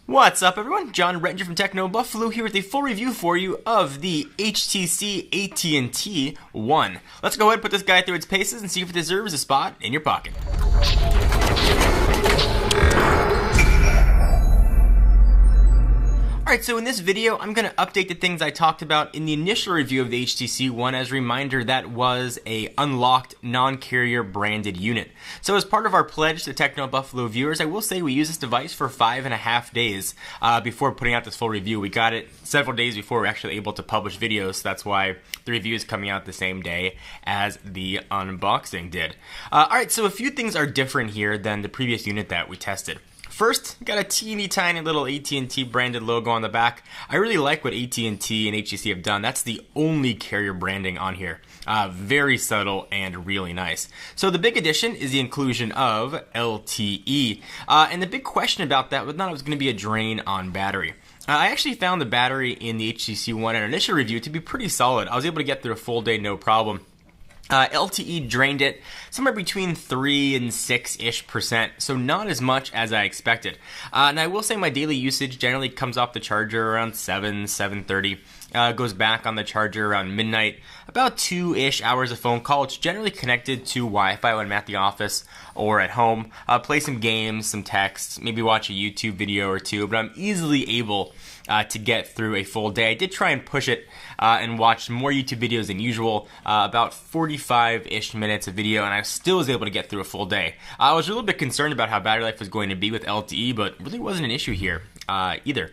What's up, everyone? John Rettinger from Techno Buffalo here with a full review for you of the HTC AT&T One. Let's go ahead and put this guy through its paces and see if it deserves a spot in your pocket. Alright, so in this video, I'm going to update the things I talked about in the initial review of the HTC One. As a reminder, that was a unlocked, non-carrier branded unit. So as part of our pledge to Techno Buffalo viewers, I will say we used this device for 5.5 days before putting out this full review. We got it several days before we were actually able to publish videos, so that's why the review is coming out the same day as the unboxing did. Alright, so a few things are different here than the previous unit that we tested. First, got a teeny tiny little AT&T branded logo on the back. I really like what AT&T and HTC have done. That's the only carrier branding on here. Very subtle and really nice. So the big addition is the inclusion of LTE. And the big question about that was not it was going to be a drain on battery. I actually found the battery in the HTC One in our initial review to be pretty solid. I was able to get through a full day no problem. LTE drained it somewhere between 3 and 6-ish%, so not as much as I expected. And I will say my daily usage generally comes off the charger around 7:30. Goes back on the charger around midnight. About 2-ish hours of phone call. It's generally connected to Wi-Fi when I'm at the office or at home. Play some games, some texts, maybe watch a YouTube video or two, but I'm easily able to get through a full day. I did try and push it and watch more YouTube videos than usual, about 45-ish minutes of video, and I still was able to get through a full day. I was a little bit concerned about how battery life was going to be with LTE, but really wasn't an issue here either.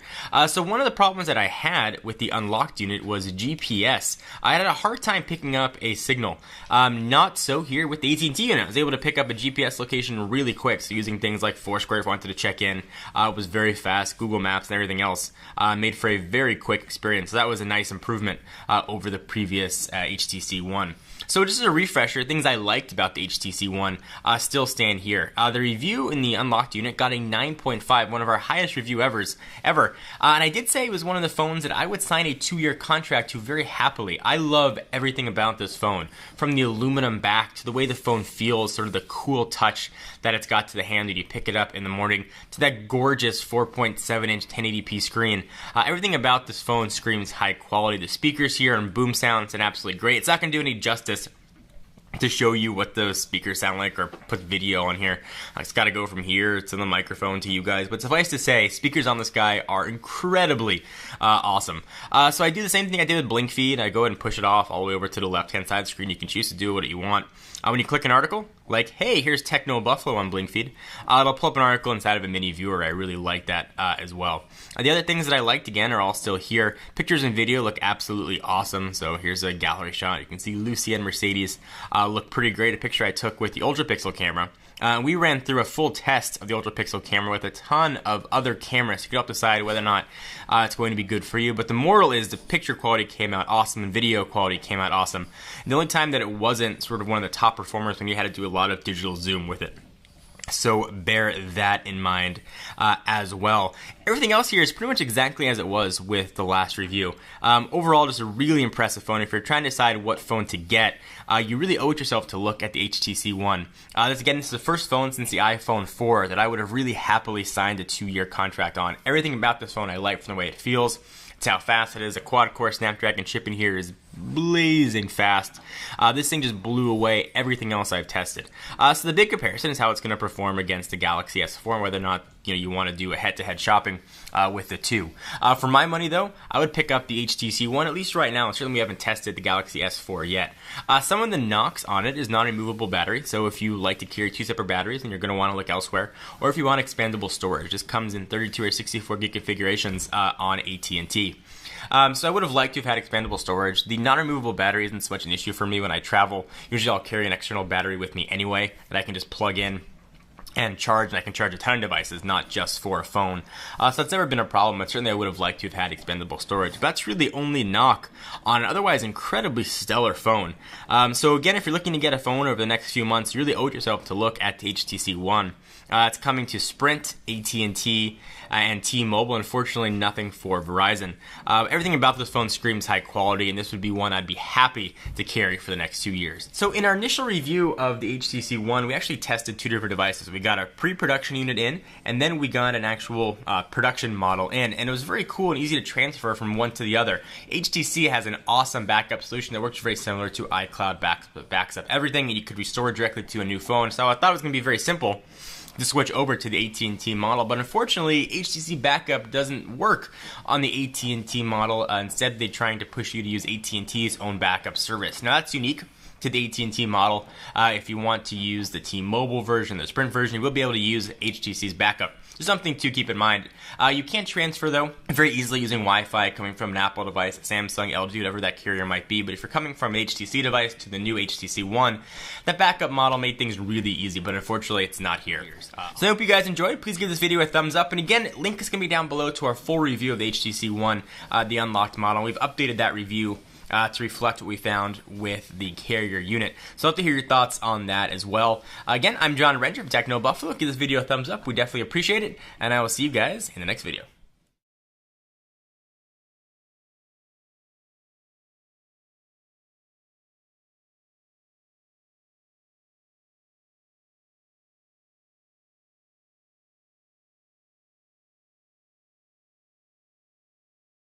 So one of the problems that I had with the unlocked unit was GPS. I had a hard time picking up a signal. Not so here with the AT&T unit. I was able to pick up a GPS location really quick, so using things like Foursquare if I wanted to check in was very fast. Google Maps and everything else made for a very quick experience. So that was a nice improvement over the previous HTC One. So just as a refresher, things I liked about the HTC One still stand here. The review in the unlocked unit got a 9.5, one of our highest review ever. And I did say it was one of the phones that I would sign a 2-year contract to very happily. I love everything about this phone, from the aluminum back to the way the phone feels, sort of the cool touch that it's got to the hand when you pick it up in the morning, to that gorgeous 4.7-inch 1080p screen. Everything about this phone screams high quality. The speakers here and boom sounds and absolutely great. It's not going to do any justice to show you what those speakers sound like or put video on here. It's got to go from here to the microphone to you guys, but suffice to say, speakers on this guy are incredibly awesome. So I do the same thing I did with Blink Feed. I go ahead and push it off all the way over to the left hand side of the screen. You can choose to do what you want. When you click an article, like, hey, here's Techno Buffalo on Blink Feed, it'll pull up an article inside of a mini viewer. I really like that as well. The other things that I liked, again, are all still here. Pictures and video look absolutely awesome. So here's a gallery shot. You can see Lucy and Mercedes look pretty great. A picture I took with the Ultra Pixel camera. We ran through a full test of the Ultra Pixel camera with a ton of other cameras. You can help decide whether or not it's going to be good for you. But the moral is the picture quality came out awesome and video quality came out awesome. And the only time that it wasn't sort of one of the top performers when you had to do a lot of digital zoom with it. So bear that in mind as well. Everything else here is pretty much exactly as it was with the last review. Overall, just a really impressive phone. If you're trying to decide what phone to get, you really owe it yourself to look at the HTC One. This is the first phone since the iPhone 4 that I would have really happily signed a 2-year contract on. Everything about this phone I like, from the way it feels, to how fast it is. A quad-core Snapdragon chip in here is blazing fast. This thing just blew away everything else I've tested. So the big comparison is how it's going to perform against the Galaxy S4, and whether or not you want to do a head-to-head shopping with the two. For my money, though, I would pick up the HTC One, at least right now. Certainly we haven't tested the Galaxy S4 yet. Some of the knocks on it is non-removable battery, so if you like to carry 2 separate batteries, then you're going to want to look elsewhere. Or if you want expandable storage, this comes in 32 or 64 gig configurations on AT&T. So I would have liked to have had expandable storage. The non-removable battery isn't so much an issue for me when I travel. Usually I'll carry an external battery with me anyway that I can just plug in and charge, and I can charge a ton of devices, not just for a phone. So that's never been a problem, but certainly I would have liked to have had expandable storage. But that's really the only knock on an otherwise incredibly stellar phone. So again, if you're looking to get a phone over the next few months, you really owe it yourself to look at the HTC One. It's coming to Sprint, AT&T, and T-Mobile. Unfortunately, nothing for Verizon. Everything about this phone screams high quality, and this would be one I'd be happy to carry for the next 2 years. So in our initial review of the HTC One, we actually tested 2 different devices. We got a pre-production unit in, and then we got an actual production model in, and it was very cool and easy to transfer from one to the other. HTC has an awesome backup solution that works very similar to iCloud, backs up everything, and you could restore directly to a new phone. So I thought it was going to be very simple to switch over to the AT&T model, but unfortunately HTC backup doesn't work on the AT&T model. Instead, they're trying to push you to use AT&T's own backup service. Now that's unique to the AT&T model. If you want to use the T-Mobile version, the Sprint version, you will be able to use HTC's backup. Just something to keep in mind. You can transfer, though, very easily using Wi-Fi coming from an Apple device, Samsung, LG, whatever that carrier might be. But if you're coming from an HTC device to the new HTC One, that backup model made things really easy, but unfortunately, it's not here. So I hope you guys enjoyed. Please give this video a thumbs up. And again, link is going to be down below to our full review of the HTC One, the unlocked model. We've updated that review to reflect what we found with the carrier unit. So I'd love to hear your thoughts on that as well. Again, I'm John Rencher from Techno Buffalo. Give this video a thumbs up. We definitely appreciate it. And I will see you guys in the next video.